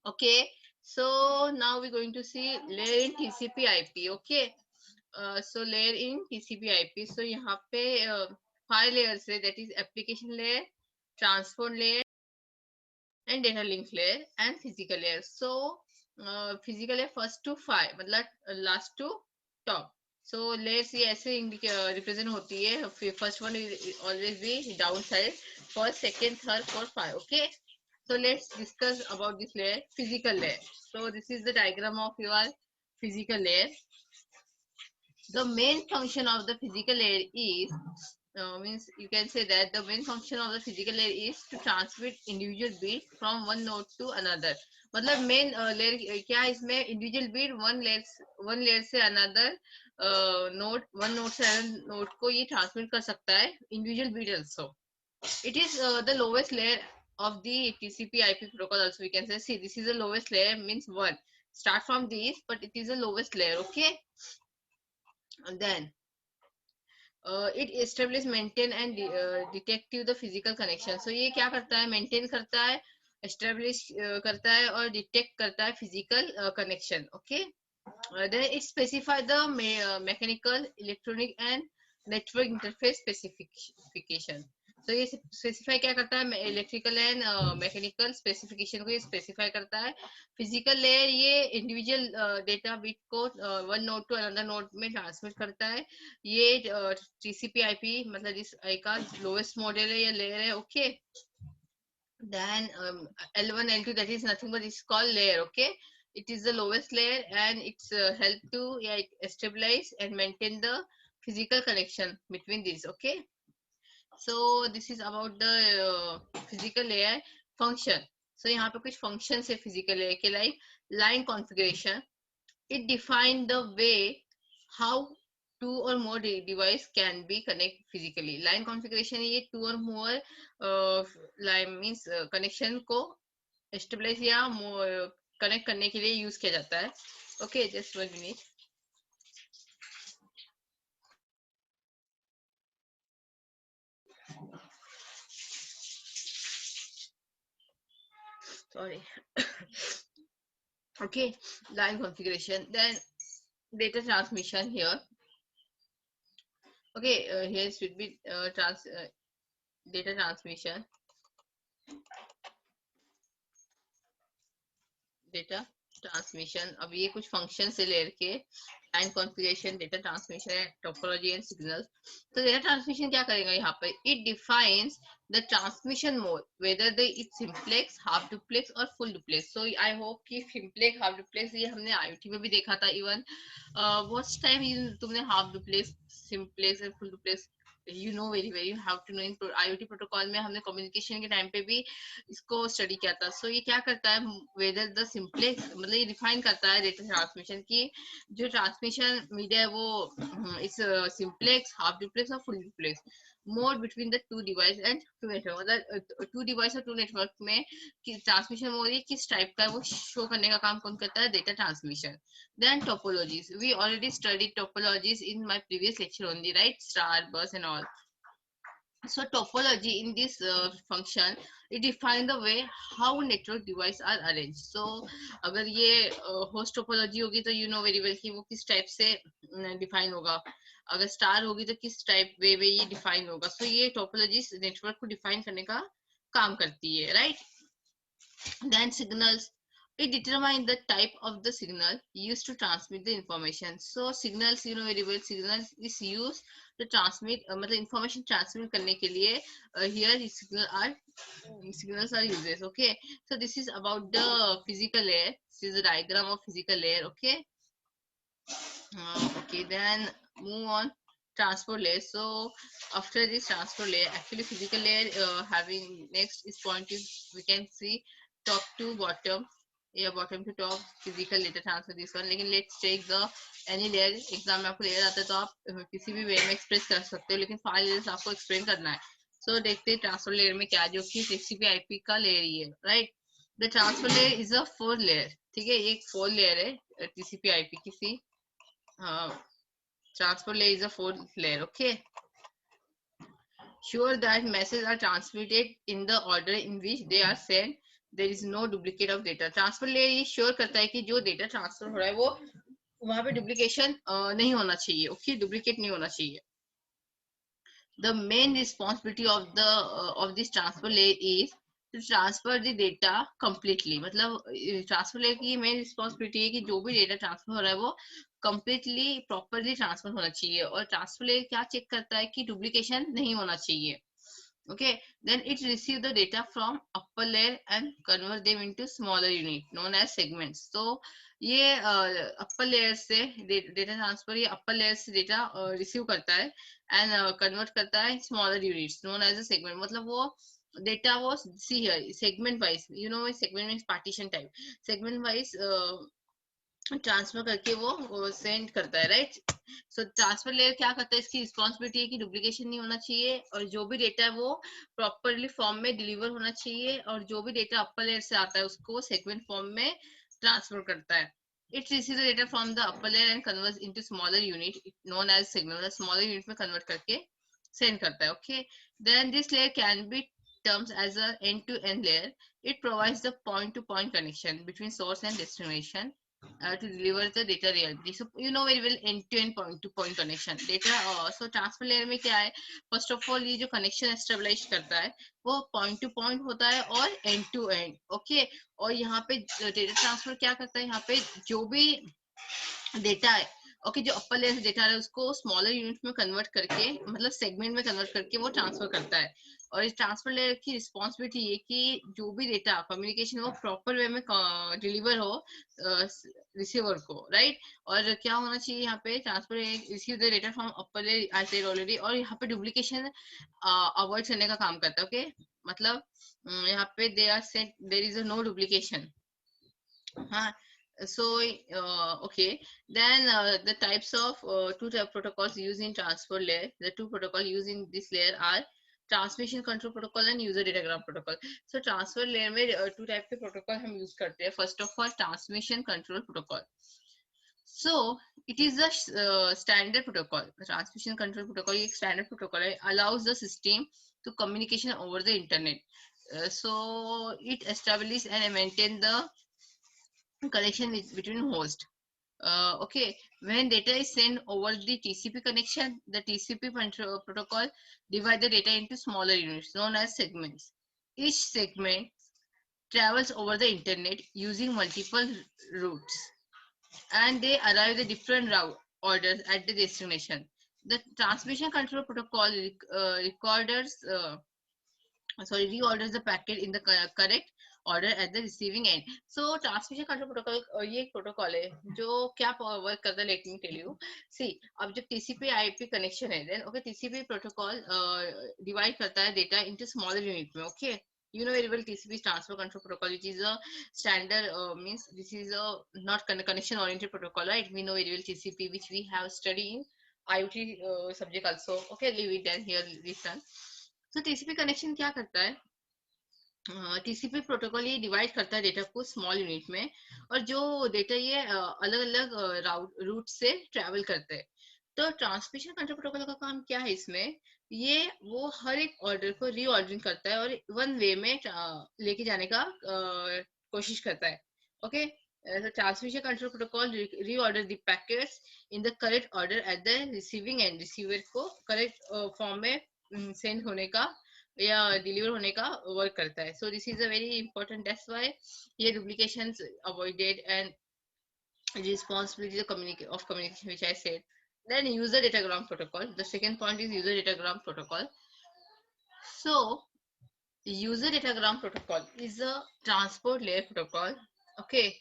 Okay, so now we're going to see layer in TCP/IP. Okay, so layer in TCP/IP. So यहाँ पे 5 layers है, that is application layer, transport layer, and data link layer, and physical layer. So physical layer first to 5, मतलब last to top. So layers ये ऐसे represent होती है. First one will always be downside. First, second, third, fourth, 5. Okay. So let's discuss about this layer, physical layer. So this is the diagram of your physical layer. The main function of the physical layer is means you can say that the main function of the physical layer is to transmit individual bit from one node to another. मतलब main layer क्या है इसमें, individual bit one layer से another node, one node से another node को ये transmit कर सकता है, individual bit also. It is the lowest layer of the TCP/IP protocol also, we can say. See, this is the lowest layer, means one. Start from this, but it is the lowest layer. Okay, and then it establish, maintain and detective the physical connection. So ये क्या करता है, maintain करता है, establish करता है और detect करता है physical connection. Okay, then it specify the mechanical, electronic and network interface specification. तो ये स्पेसिफाई क्या करता है, इलेक्ट्रिकल एंड मैकेनिकल स्पेसिफिकेशन को ये स्पेसिफाई करता है. फिजिकल लेयर ये इंडिविजुअल डेटा बिट को one node to another node में ट्रांसमिट करता है. ये TCP/IP मतलब इस का लोएस्ट मॉडल है या लेयर है. Okay, then L1 L2, that is nothing but it's called layer. Okay, it is the lowest layer and it's help to stabilize and maintain the physical connection between these. Okay, so this is about the physical layer function. So यहाँ पे कुछ functions है physical layer के, like line configuration. It define the way how two or more device can be connect physically. Line configuration ये two or more line means connection को establish या connect करने के लिए use किया जाता है. Okay, just 1 minute. Sorry. Okay, line configuration, then data transmission here. Okay, here should be data transmission, data transmission. अब ये कुछ फंक्शन से लेके लाइन कॉन्फ़िगरेशन, डेटा ट्रांसमिशन है, टोपोलॉजी एंड सिग्नल्स. तो डेटा ट्रांसमिशन क्या करेगा यहाँ पे, it defines the transmission mode, whether the it simplex, half duplex और full duplex. So I hope कि सिंप्लेक्स, हाफ डुप्लेक्स ये हमने IoT में भी देखा था. इवन व्हाट्स टाइम तुमने हाफ डुप्लेक्स, सिंप्लेक्स और full duplex you know very well, you have to know. in IoT protocol में हमने कम्युनिकेशन के टाइम पे भी इसको स्टडी किया था. सो ये क्या करता है, वेदर द सिंप्लेक्स मतलब ये डिफाइन करता है डेटा ट्रांसमिशन की जो ट्रांसमिशन मीडिया है वो इस सिंप्लेक्स, हाफ डुप्लेक्स और full duplex mode between the two device and two network. मतलब टू डिवाइस और टू नेटवर्क में ट्रांसमिशन मोड ये किस टाइप का है वो शो करने का काम कौन करता है, data transmission. Then topologies. We already studied topologies in my previous lecture only, right? Star, bus, and all. So topology in this function, it define the way how network device are arranged. So अगर ये host topology होगी तो you know very well कि वो किस type से define होगा. अगर star होगी तो किस टाइप वे में ये define होगा. So ये topologies network को define करने का काम करती है, right? Then signals, it determine the type of the signal used to transmit the information. So signals, you know very well, signals is used to transmit मतलब information transmit करने के लिए here signals are uses. Okay, so this is about the physical layer. This is the diagram of physical layer. Okay, okay, then move on. Transport layer. So after this transport layer, actually physical layer having next is point is we can see top to bottom, या bottom to top physical data transfer this one. लेकिन let's take the any layer. Exam में आपको layer आता है तो आप किसी भी वे में एक्सप्रेस कर सकते हो, लेकिन 5 layers आपको एक्सप्लेन करना है. So देखते हैं ट्रांसफर लेयर में क्या, जो कि TCP/IP का लेयर ही है, right. The transfer layer is a 4 layer. ठीक है, ये एक 4 लेयर है TCP/IP की. Transport layer is a 4th layer. Okay, sure that messages are transmitted in the order in which they are sent. There is no duplicate of data. Transfer layer ये sure करता है कि जो data transfer हो रहा है वो वहां पे डुप्लीकेशन नहीं होना चाहिए, ओके, डुप्लीकेट नहीं होना चाहिए। The main responsibility of this transfer layer is to transfer the data completely। मतलब ट्रांसफर लेयर की मेन रिस्पॉन्सिबिलिटी है कि जो भी डेटा ट्रांसफर हो रहा है वो completely प्रॉपरली ट्रांसफर होना चाहिए। और ट्रांसफर लेयर क्या चेक करता है कि डुप्लीकेशन नहीं होना चाहिए। Okay, then it receive the data from upper layer and convert them into smaller unit known as segments। तो ये अपर लेयर से डेटा ट्रांसफर, ये अपर लेयर से डेटा रिसीव करता है एंड कन्वर्ट करता है smaller units known as a segment. मतलब वो डेटा वो see here segment wise, you know segment means partition type, segment wise transfer करके वो सेंड करता है, राइट। सो ट्रांसफर लेयर क्या करता है, इसकी रिस्पॉन्सिबिलिटी है कि डुप्लीकेशन नहीं होना चाहिए और जो भी डेटा है वो प्रॉपरली फॉर्म में डिलीवर होना चाहिए, और जो भी डेटा अपर लेयर से आता है उसको सेगमेंट फॉर्म में ट्रांसफर करता है। It receive the data from the upper layer and converts into smaller unit known as segment. मतलब स्मॉलर यूनिट में कन्वर्ट करके सेंड करता है, okay. Then this layer can be terms as a end-to-end layer। It provides the point-to-point connection between source and destination to deliver the data reliably। So you know very well end-to-end point-to-point connection data। So transfer layer में क्या है, first of all ये जो connection establish करता है वो point-to-point होता है और end-to-end, okay। और यहाँ पे data transfer क्या करता है, यहाँ पे जो भी डेटा है, ओके, जो अपर लेयर से डेटा है उसको स्मॉलर यूनिट में कन्वर्ट करके, मतलब सेगमेंट में कन्वर्ट करके वो ट्रांसफर करता है। और इस ट्रांसफर लेयर की रिस्पॉन्सिबिलिटी ये कि जो भी डेटा कम्युनिकेशन वो प्रॉपर वे में डिलीवर हो रिसीवर को, राइट। और क्या होना चाहिए यहाँ पे, transfer receive the data from upper layer I said already. और यहाँ पे डुप्लीकेशन अवॉइड करने का काम करता है, ओके। मतलब यहाँ पे they are set there is a no duplication, हाँ। So okay, then the types of two type protocols used in transfer layer, the two protocol used in this layer are transmission control protocol and user datagram protocol। So transfer layer में two type के protocol हम use करते हैं। First of all transmission control protocol। So it is a standard protocol। Transmission control protocol एक standard protocol है, allows the system to communication over the internet। So it establish and maintain the connection between host। Okay, when data is sent over the TCP connection, the TCP protocol divide the data into smaller units known as segments। Each segment travels over the internet using multiple routes and they arrive the different route orders at the destination। The transmission control protocol reorders the packet in the correct order at the receiving end। So transmission control protocol ये एक protocol है जो क्या work करता है, let me tell you. See, अब जब TCP IP connection है, then okay TCP protocol divide करता है डेटा इनटू स्मॉलर यूनिट में, okay. You know very well TCP transfer control protocol, which is a standard means this is a not connection oriented protocol, right? We know very well TCP, which we have studied in IoT subject also, okay, leave it and here listen। तो TCP connection क्या करता है, TCP protocol ये divide करता है data को small unit में, और जो डेटा ये अलग अलग रूट से ट्रेवल करते हैं। तो ट्रांसमिशन कंट्रोल प्रोटोकॉल का काम क्या है इसमें, ये वो हर एक ऑर्डर को रीऑर्डरिंग करता है और वन वे में लेके जाने का कोशिश करता है, okay. Transmission control protocol reorder the packets in the correct order at the receiving end, receiver को करेक्ट फॉर्म में सेंड होने का या डिलीवर होने का वर्क करता है। So this is a very important, that's why ये duplications avoided and responsibility of communication which I said। Then user datagram protocol, the second point is user datagram protocol। So user datagram protocol is a transport layer protocol, okay।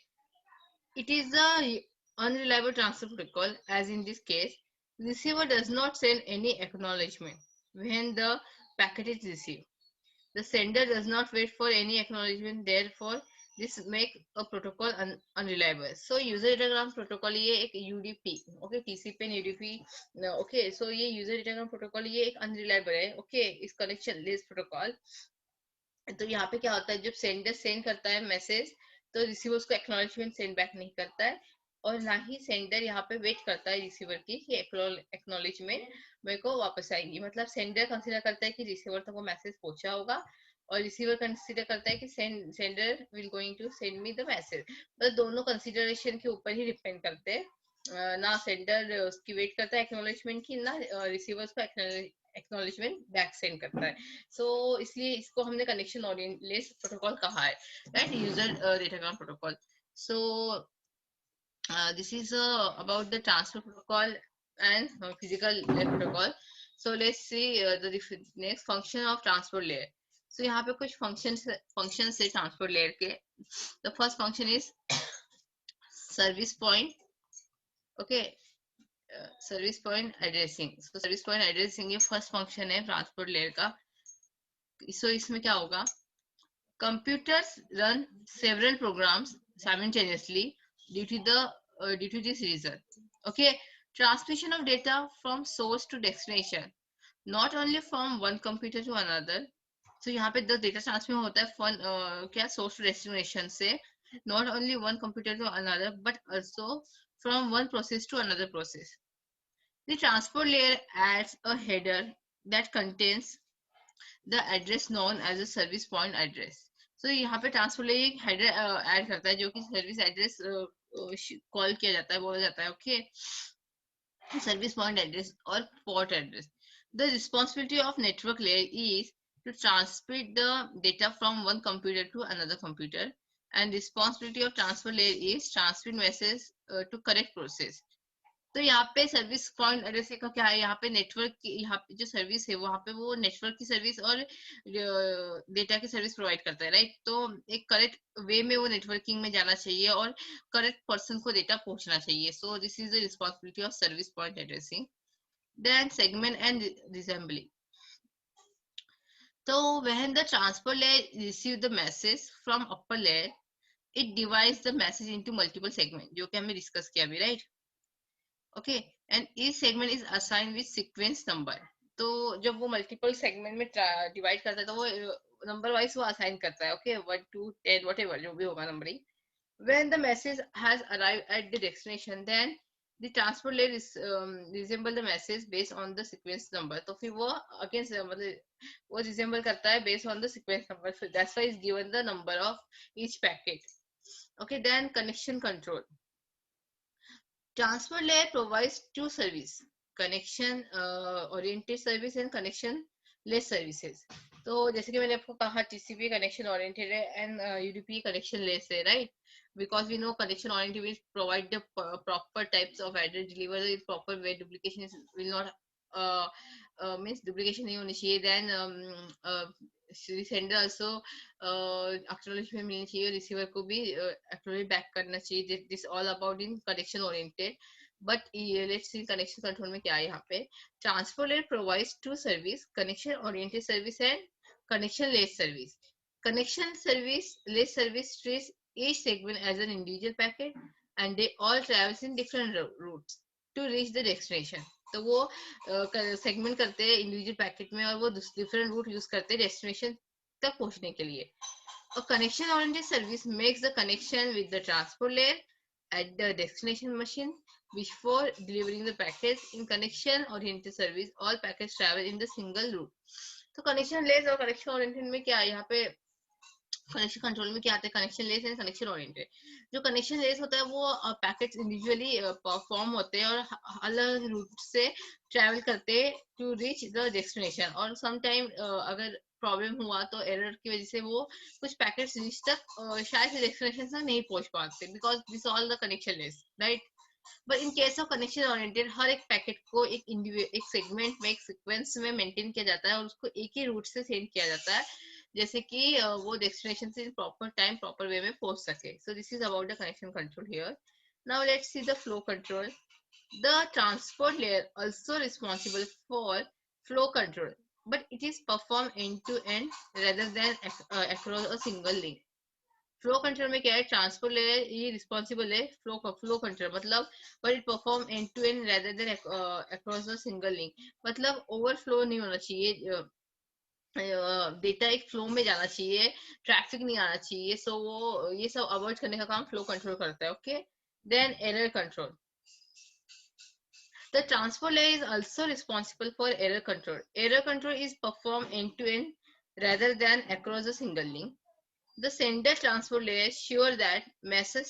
It is a unreliable transfer protocol, as in this case receiver does not send any acknowledgement when the packet is received। The sender does not wait for any acknowledgement, therefore this make a protocol unreliable। So user datagram protocol ये एक UDP, okay, TCP and UDP, okay। So ये user datagram protocol ये एक unreliable है, okay, इस connectionless protocol। तो यहाँ पे क्या होता है, जब सेंडर सेंड करता है मैसेज तो रिसीवर उसको एक्नॉलेजमेंट सेंड बैक नहीं करता है, और ना ही सेंडर यहाँ पे वेट करता है रिसीवर की कि एक्नॉलेजमेंट मेरे को वापस आएगी। मतलब सेंडर कंसीडर करता है कि रिसीवर तक वो मैसेज पहुंचा होगा और रिसीवर कंसीडर करता है कि sender will going to send me the message. मतलब दोनों कंसीडरेशन के ऊपर ही डिपेंड करते हैं, ना सेंडर उसकी वेट करता है एक्नॉलेजमेंट की, ना रिसीवर्स को एक्नॉलेजमेंट बैक सेंड करता है। सो इसलिए इसको हमने कनेक्शन ओरिएंटेड प्रोटोकॉल कहा है, right, user datagram protocol. So this is about the transfer protocol and physical layer protocol. So let's see the next function of transport layer. So यहाँ पे कुछ functions है transport layer के. The first function is service point. Okay, service point addressing. So service point addressing ये first function है transport layer का. So इसमें क्या होगा? Computers run several programs simultaneously due to this reason. Okay, transmission of data from source to destination, not only from one computer to another. So यहाँ पे the data transmission होता है क्या source to destination से, not only one computer to another but also from one process to another process. The transport layer adds a header that contains the address known as a service point address. So यहाँ पे transfer ले एक header add करता है जो कि service address call किया जाता है, बोला जाता है, ओके, सर्विस पॉइंट एड्रेस और port address. The responsibility of network layer is to transmit the data from one computer to another computer, and responsibility of transfer layer is transmit message to correct process. तो यहाँ पे service point address का क्या है, यहाँ पे network की, यहाँ पे जो सर्विस है वहाँ पे वो नेटवर्क की सर्विस और डेटा की सर्विस प्रोवाइड करता है, राइट. तो एक करेक्ट वे में वो नेटवर्किंग में जाना चाहिए और करेक्ट पर्सन को डेटा पहुंचना चाहिए. So this is the responsibility of service point addressing. Then segment and reassembling. So when the transport layer receive the message from upper layer, it divides the message into multiple segment, जो कि हमने discuss किया अभी, right. Okay, and each segment is assigned with sequence number. तो जब वो multiple segment में divide करता है तो वो नंबर वाइज वो असाइन करता है, ओके, 1 to 10 व्हाटएवर जो भी होगा numbering. When the message has arrived at the destination, then the transport layer is resemble the message based on the sequence number. तो फिर वो again मतलब वो resemble करता है based on the sequence number. So that's why is given the number of each packet. Okay, then connection control. Transport layer provides two services: connection oriented service and connection less services. तो जैसे कि मैंने आपको कहा TCP connection oriented है and UDP connection less है, right. Because we know connection oriented will provide the proper types of address delivered in proper way. Duplication will not means duplication नहीं होनी चाहिए. Then sender also acknowledgement मिलनी चाहिए, receiver को भी acknowledge back करना चाहिए. This all about in connection oriented. But let's see connection control में क्या है यहाँ पे. Transport layer provides two service: connection oriented service and connection less service. Connection service less service treats each segment as an individual packet and they all travels in different routes to reach the destination. तो वो segment करते हैं individual packet में और वो different root use करते हैं destination तक पहुंचने के लिए. A connection oriented service makes the connection with the transport layer at the destination machine before delivering the package. In connection oriented service, all packets travel in the single route. तो connection less और connection oriented में क्या है, यहाँ पे connection control में क्या आता है, connection less and connection oriented. जो कनेक्शन लेस होता है वो पैकेट्स इंडिविजुअली परफॉर्म होते हैं और अलग रूट से ट्रैवल करते हैं टू रीच द डेस्टिनेशन. और सम टाइम अगर प्रॉब्लम हुआ तो एरर की वजह से वो कुछ पैकेट्स रीच तक शायद से डेस्टिनेशन तक नहीं पहुंच पाते because this all the connectionless, right. But in case of connection oriented हर एक पैकेट को एक सेगमेंट में एक सीक्वेंस में मेंटेन किया जाता है और उसको एक ही रूट से सेंड किया जाता है जैसे कि वो डेस्टिनेशन से प्रॉपर टाइम प्रॉपर वे में पहुंच सके. सो this is about the connection control here. Now let's see the flow control. The transport layer also responsible for flow control but it is performed end to end rather than across a single link. Flow control में क्या है, transport layer ये responsible है flow control मतलब but it perform end to end rather than across a single link. मतलब overflow नहीं होना चाहिए, डेटा एक फ्लो में जाना चाहिए, ट्रैफिक नहीं आना चाहिए. सो वो ये सब अवॉइड करने का काम फ्लो कंट्रोल करता है. Okay, then error control. The transport layer is also responsible for error control. Error control is performed end to end rather than across a single link. The sender transport layer sure that message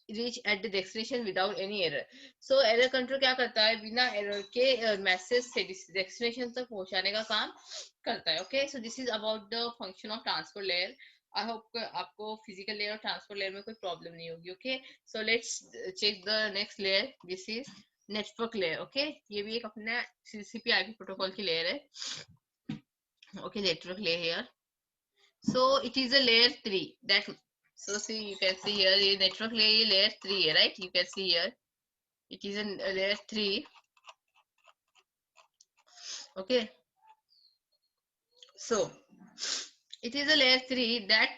reach at the destination without any error. So error control क्या करता है, बिना error के message से destination तक पहुंचाने का काम करता है. Okay, so this is about the function of transport layer. I hope आपको physical layer और transport layer में कोई problem नहीं होगी. Okay, so let's check the next layer. This is network layer. Okay, ये भी एक अपना TCP/IP protocol की layer है. Okay, network layer here. So it is a layer 3 that, so see, you can see here the network layer 3 right, you can see here it is a layer 3. Okay, so it is a layer 3 that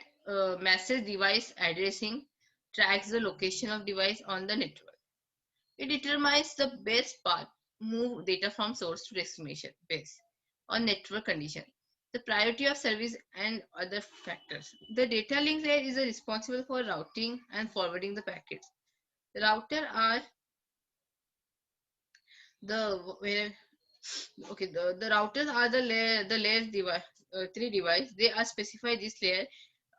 message device addressing tracks the location of device on the network. It determines the best path move data from source to destination based on network condition, the priority of service and other factors. The data link layer is responsible for routing and forwarding the packets. The router are the where okay, the routers are the layer device, 3 device. They are specify this layer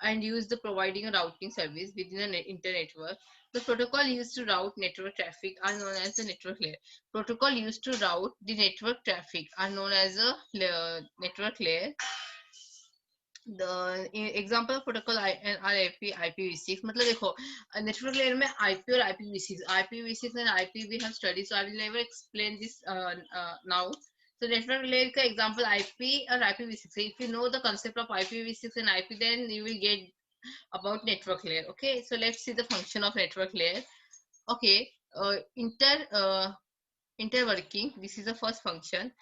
and use the providing a routing service within an internet network. The protocol used to route network traffic are known as the network layer. Protocol used to route the network traffic are known as a network layer. The example of protocol and RIP IPv6. मतलब देखो network layer में IP और IPv6 and IP we have studied, so I will never explain this now. So network layer का example IP और IPv6. So if you know the concept of IPv6 and IP, then you will get about network layer. Okay, so let's see the function of network layer. Okay, interworking. This is the first function.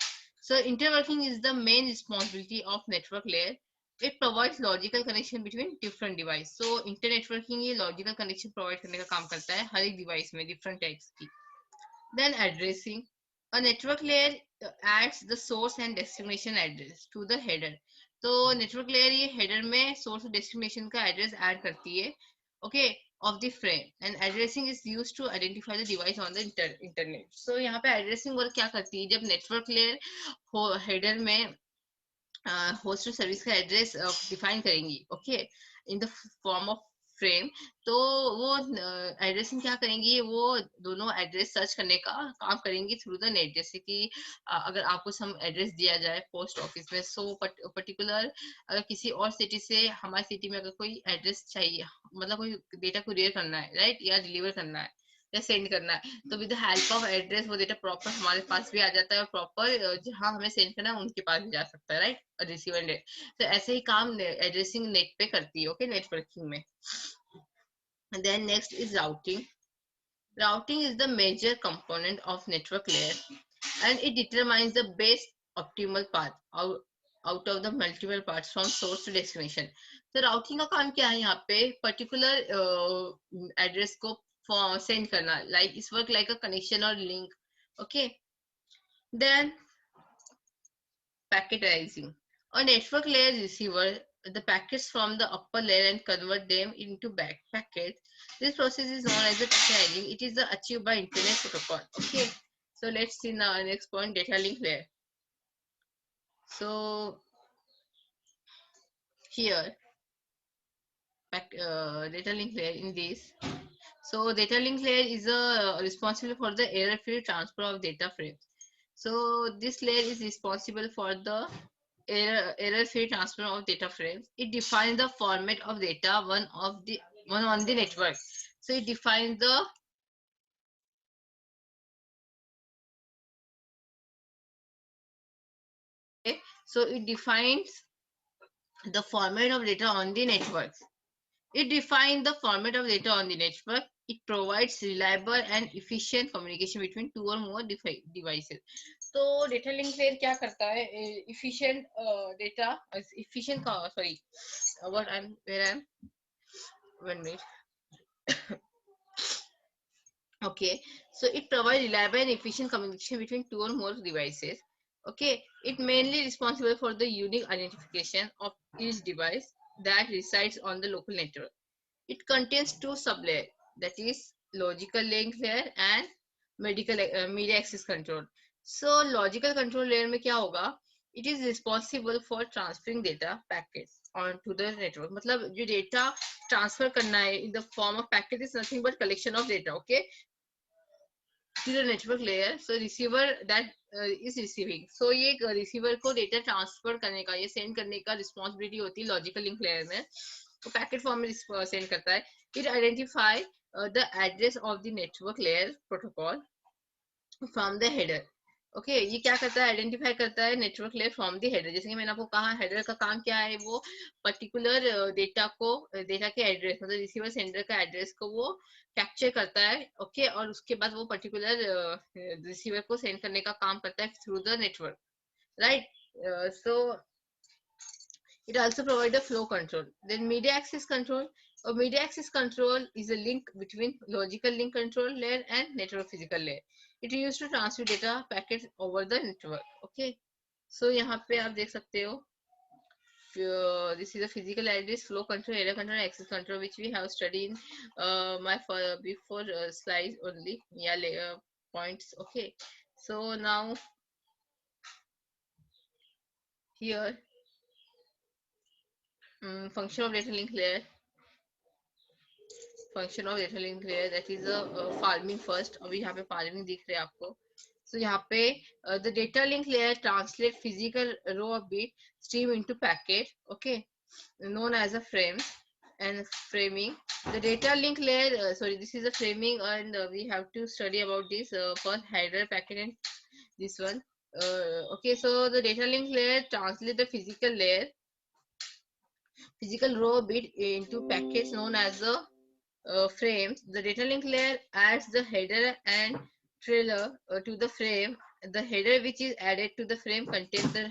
So interworking is the main responsibility of network layer. It provides logical connection between different device. So internetworking ये logical connection provide करने का काम करता है हर एक device में different types की. Then addressing. A network layer adds the source and destination address to the header. तो network layer ये header में source और destination का address add करती है. Okay, of the frame, and addressing is used to identify the device on the internet. So यहाँ पे addressing work क्या करती है, जब network layer header में होस्ट टू सर्विस का एड्रेस डिफाइन करेंगी, okay, in the form of frame, तो वो एड्रेसिंग क्या करेंगी, वो दोनों एड्रेस सर्च करने का काम करेंगी थ्रू द नेट. जैसे कि अगर आपको सम एड्रेस दिया जाए पोस्ट ऑफिस में, सो पर्टिकुलर अगर किसी और सिटी से हमारी सिटी में अगर कोई एड्रेस चाहिए, मतलब कोई डेटा कुरियर करना है राइट, या डिलीवर करना है या सेंड करना है, तो with the help of address वो डेटा प्रॉपर हमारे पास भी आ जाता है और प्रॉपर जहां हमें सेंड करना है उनके पास भी जा सकता है राइट, रिसीवर नेट. तो ऐसे ही काम एड्रेसिंग नेट पे करती है. ओके, नेटवर्किंग में. Then next is routing. Routing is the major component of network layer and it determines the best optimal path out of the multiple parts from source to destination. तो routing का काम क्या है यहाँ पे, particular address को send करना, like it's work like a connection or link. Okay, then packetizing. A network layer receiver the packets from the upper layer and convert them into back packets. This process is known as the packetizing. It is achieved by internet protocol. Okay, so let's see now next point, data link layer. So here data link layer in this. So data link layer is responsible for the error-free transfer of data frames. So this layer is responsible for the error-free transfer of data frames. It defines the format of data one on the network. So it defines the so it defines the format of data on the network. It defines the format of data on the network. It provides reliable and efficient communication between two or more devices. तो data link layer क्या करता है, efficient data efficient sorry what I'm where I'm 1 minute. Okay, so it provides reliable and efficient communication between two or more devices. Okay, it mainly responsible for the unique identification of each device that resides on the local network. It contains two sublayers, that is logical link layer and medical media access control. So logical control layer में क्या होगा, It is responsible for transferring data packets onto the network. मतलब जो data transfer करना है in the form of packet is nothing but collection of data, okay, to the network layer. So receiver that is receiving. So ये receiver को data transfer करने का, ये send करने का responsibility होती है logical link layer में. तो packet form में send करता है. It identify the address of the network layer protocol from the header. Okay, ये क्या करता है, आइडेंटिफाई करता है network layer from the header. जैसे कि मैंने आपको कहा, हेडर का काम क्या है, वो पर्टिकुलर डेटा को, डेटा के एड्रेस मतलब रिसीवर सेंडर का एड्रेस को वो कैप्चर करता है. ओके, और उसके बाद वो पर्टिकुलर रिसीवर को सेंड करने का काम करता है through the network, right. So it also provides a flow control. Then media access control. A media access control is a link between logical link control layer and network physical layer. It is used to transfer data packets over the network. Okay. So यहाँ पे आप देख सकते हो. This is a physical address, flow control, error control, and access control, which we have studied in my before slides only. Yeah, points. Okay. So now here, function of data link layer. Function of data link layer, that is farming first. अभी यहाँ पे farming दिख रहे हैं आपको. सो यहाँ पे the data link layer translate physical raw of bit stream into packet, okay, known as a frame. And framing, the data link layer, sorry, this is a framing, and we have to study about this first header packet and this one. Okay, so the data link layer translate the physical row bit into packets known as the frames. The data link layer adds the header and trailer to the frame. The header which is added to the frame contains the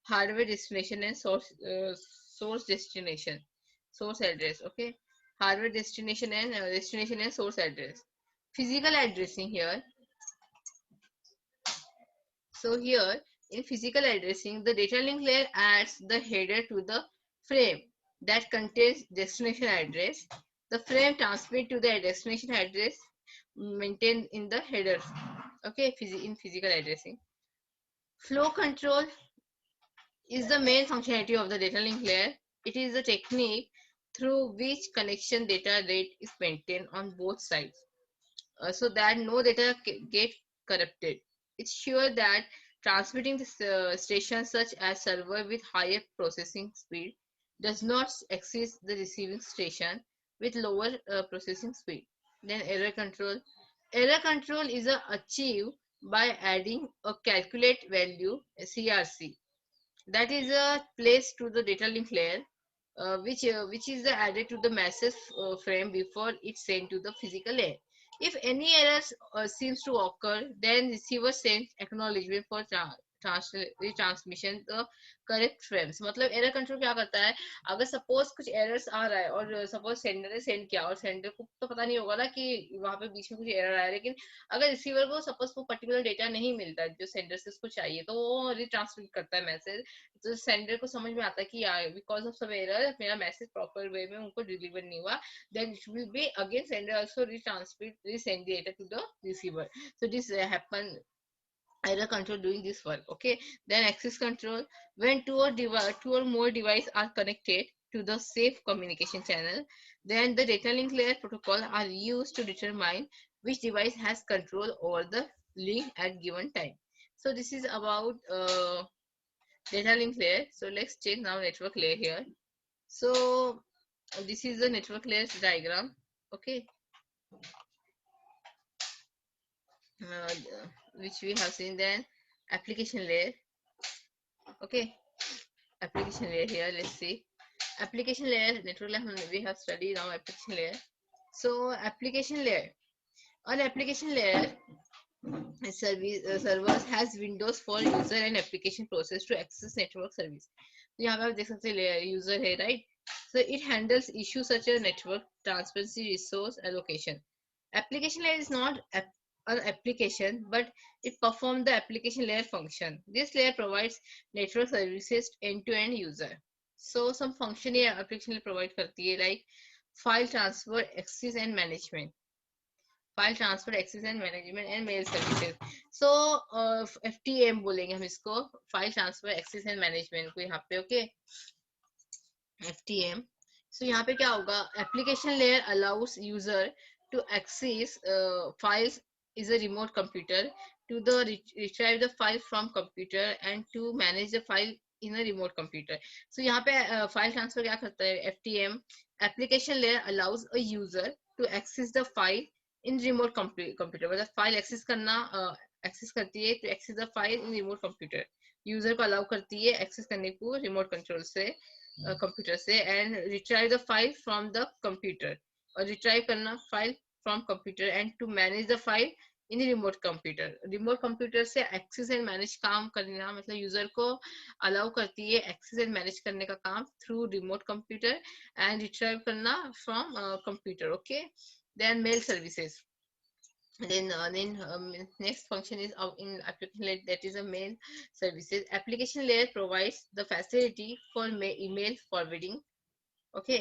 hardware destination and source destination, source address. Okay, hardware destination and source address. Physical addressing here. So here in physical addressing, the data link layer adds the header to the frame that contains destination address. The frame transmit to the destination address maintained in the header. Okay, in physical addressing. Flow control is the main functionality of the data link layer. It is the technique through which connection data rate is maintained on both sides, so that no data get corrupted. It's sure that transmitting the station such as server with higher processing speed does not exceed the receiving station with lower processing speed. Then error control. Error control is achieved by adding a calculate value, CRC, that is a place to the data link layer, which is added to the message frame before it's sent to the physical layer. If any errors seems to occur, then receiver sends acknowledgement for retransmission the correct frames. मतलब error control क्या करता है, अगर suppose कुछ errors आ रहा है और suppose sender ने सेंड किया और सेंडर को तो पता नहीं होगा ना कि वहां पे बीच में कुछ एरर आया, लेकिन अगर रिसीवर को सपोज वो पर्टिकुलर डेटा नहीं मिलता जो सेंडर से उसको चाहिए, तो वो रिट्रांसमिट करता है मैसेज. तो सेंडर को समझ में आता है कि यार बिकॉज ऑफ सम एरर मेरा मैसेज प्रॉपर वे में उनको डिलीवर नहीं हुआ, then it will be again sender also retransmit resend the data to the receiver. So this happen error control doing this work. Okay, then access control, when two or more devices are connected to the safe communication channel, then the data link layer protocol are used to determine which device has control over the link at given time. So this is about data link layer. So let's change now network layer here. So this is the network layers diagram. Okay, uh, which we have seen. Then application layer. Okay, application layer here. Let's see application layer, network layer. We have studied now application layer. So application layer, on application layer, servers has windows for user and application process to access network service. तो यहाँ पे आप देख सकते हैं layer user है, right? So it handles issues such as network transparency, resource allocation. Application layer is not an application, but it performs the application layer function. This layer provides network services end to end user. So some function ये application layer provide करती है, like file transfer, access and management. File transfer access and management and mail services. So FTM बोलेंगे हम इसको, file transfer access and management को यहाँ पे. Okay, FTM. So यहाँ पे क्या होगा, application layer allows user to access files is a remote computer to the retrieve the file from computer and to manage the file in a remote computer. So यहाँ पे file transfer क्या करता है FTM, application layer allows a user to access the file in remote computer. मतलब file access करना access करती है to access the file in remote computer. User को अलाउ करती है एक्सेस करने को रिमोट कंट्रोल से, कंप्यूटर से, and retrieve the file from the computer, और रिट्राइव करना file from computer, and to manage the file in remote computer. Remote computer से एक्सेस एंड मैनेज काम करना, मतलब यूजर को अलाउ करती है एक्सेस एंड मैनेज करने का काम through remote computer, and retrieve करना from computer. Okay, then mail services. Then next function is in application layer, that is a mail services. Application layer provides the facility for email forwarding. Okay,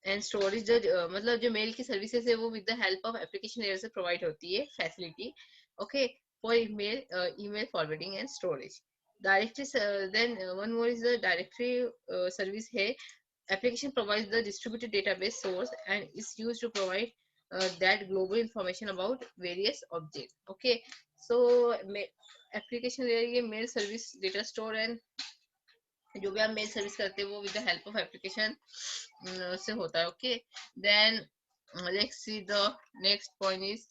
and storage the मतलब जो mail की services है वो with the help of application layer से provide होती है facility. Okay, for email forwarding and storage. Directory then one more is the directory service है. Application provides the distributed database source and is used to provide that global information about various objects. Okay, so application layer ये mail service data store and जो भी आप mail service करते हैं वो with the help of application से होता है. Okay, then let's see the next point is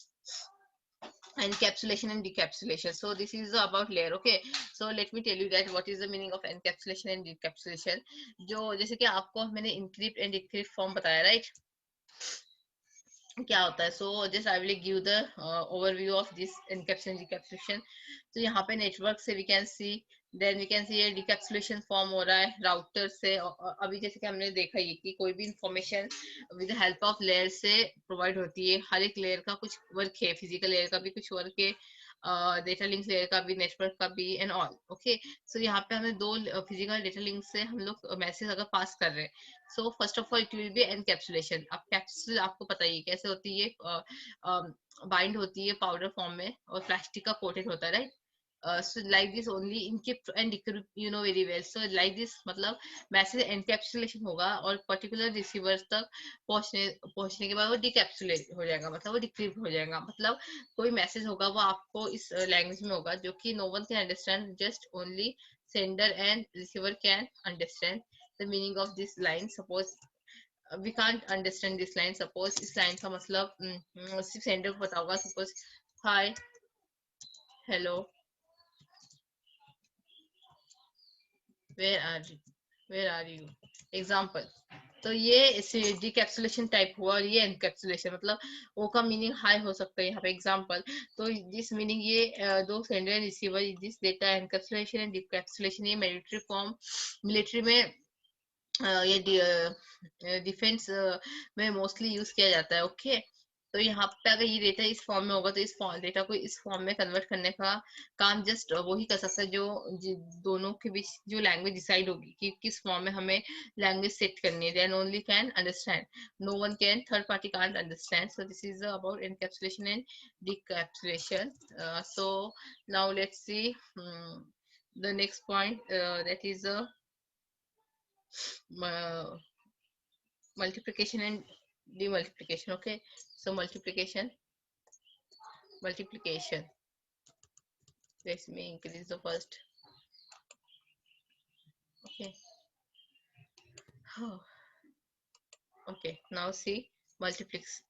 encapsulation and decapsulation. So this is about layer. Okay, so let me tell you that what is the meaning of encapsulation and decapsulation. जो जैसे कि आपको मैंने encrypt and decrypt form बताया, right? क्या होता है, so just I will give the overview of this encapsulation decapsulation. तो यहाँ पे नेटवर्क से we can see, then we can see ये डिकैप्सुलेशन फॉर्म हो रहा है राउटर से. अभी जैसे कि हमने देखा ही कि कोई भी information with help of layer से प्रोवाइड होती है. हर एक लेयर का कुछ वर्क है, फिजिकल लेयर का भी कुछ वर्क है, डेटा लिंक लेयर का भी, नेटवर्क का भी, एंड ऑल. ओके, सो यहाँ पे हमें दो फिजिकल डेटा लिंक से हम लोग मैसेज अगर पास कर रहे हैं, so first of all it will be encapsulation. अब कैप्सूल आपको पता ही कैसे होती है, बाइंड होती है पाउडर फॉर्म में और प्लास्टिक का कोटेड होता है, right? So like this only encrypt and decrypt, you know very well. So like this मतलब मैसेज एनकैप्सुलेशन होगा और पर्टिकुलर रिसीवर तक पहुंचने के बाद वो डिकैप्सुलेट हो जाएगा, मतलब वो डिक्रिप्ट हो जाएगा. मतलब कोई मैसेज होगा वो आपको इस लैंग्वेज में होगा जो कि no one can understand, just only sender and receiver can understand the meaning of this line. Suppose we can't understand this line. Suppose इस लाइन का मतलब सिर्फ सेंडर को पता होगा. Suppose hi, hello, where are you, example. तो ये डिकैप्सुलेशन type हुआ और ये एनकैप्सुलेशन, मतलब ओ का मीनिंग हाई हो सकता है यहाँ पे एग्जाम्पल. तो दिस मीनिंग ये दो sender and receiver this data encapsulation and decapsulation ये मिलिट्री फॉर्म, मिलिट्री में ये डिफेंस में मोस्टली यूज किया जाता है. ओके, तो यहाँ पे अगर ये डेटा इस फॉर्म में होगा तो इस डेटा को इस फॉर्म में कन्वर्ट करने का काम जस्ट वही कर सकता है जो दोनों के बीच जो लैंग्वेज डिसाइड होगी कि किस फॉर्म में हमें लैंग्वेज सेट करनी है. Then only can understand, no one can, third party can't understand. So this is about encapsulation and decapsulation. So now let's see the next point, that is multiplication and demultiplication. Okay, so multiplication, let me increase the first. Okay. Oh. Okay, now see multiplexing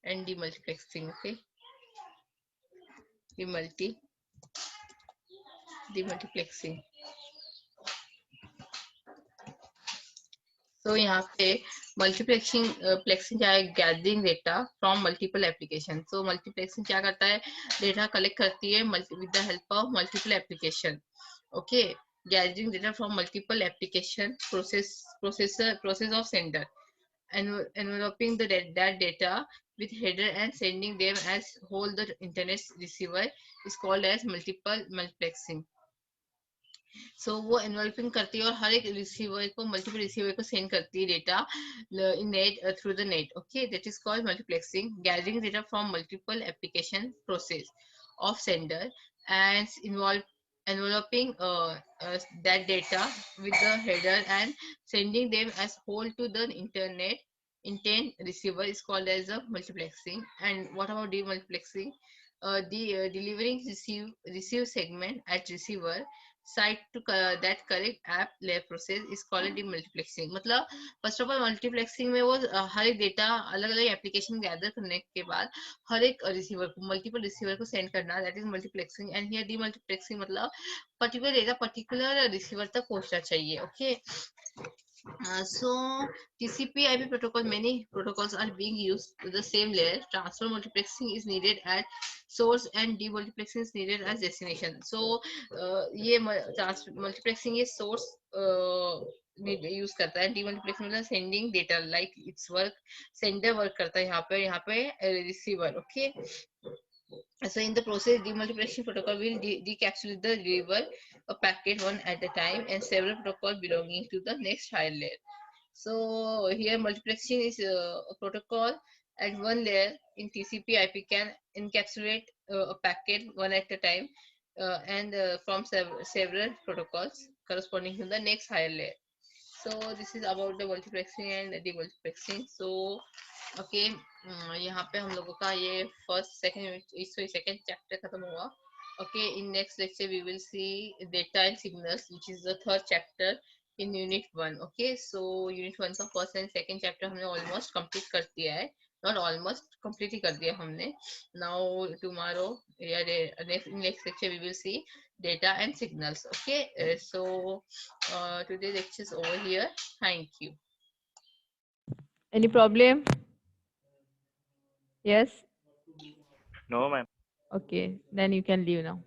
and demultiplexing. Okay, demultiplexing. तो यहाँ पे multiplexing प्लेक्सिंग क्या है, gathering data from multiple application. So multiplexing क्या करता है, data collect करती है with the help of multiple application. Okay, gathering data from multiple application, process of sender and enveloping that data with header and sending them as whole the internet receiver is called as multiple multiplexing. सो वो एनवलपिंग करती है और हर एक receiver को, multiple receiver को send करती है data in net, through the net. Okay, that is called multiplexing. Gathering data from multiple application process of sender and enveloping that data with the header and sending them as whole to the internet intent receiver is called as a multiplexing. And what about demultiplexing? The delivering receive segment at receiver side to that correct app layer process is called demultiplexing. मतलब first of all multiplexing में वो हर एक data अलग अलग application gather करने के बाद हर एक रिसीवर को, मल्टीपल रिसीवर को सेंड करना, that is multiplexing. And here demultiplexing मतलब पर्टिकुलर डेटा पर्टिकुलर रिसीवर तक पहुंचना चाहिए. Okay. So TCP/IP protocol, many protocols are being used to the same layer. Transfer multiplexing is needed at source and demultiplexing is needed as destination. So ये multiplexing ये source use करता है. Demultiplexing मतलब sending data, like it's work, sender work करता है यहाँ पे receiver. Okay. So in the process, demultiplication protocol will decapsulate the deliver a packet one at a time and several protocols belonging to the next higher layer. So here multiplexing is a protocol at one layer in TCP/IP can encapsulate a packet one at a time and from several protocols corresponding to the next higher layer. So this is about the multiplexing and demultiplexing. So okay, यहाँ पे हम लोगों का ये first second chapter खत्म हुआ. Okay, in next lecture we will see data and signals which is the third chapter in unit 1. Okay, so unit 1 का first and second chapter हमने ऑलमोस्ट कंप्लीट कर दिया है. नॉट ऑलमोस्ट, कंप्लीट ही कर दिया हमने. नाउ टुमारो या next lecture we will see data and signals. Okay, so today's lecture is over here. Thank you. Any problem? Yes? No, ma'am. Okay, then you can leave now.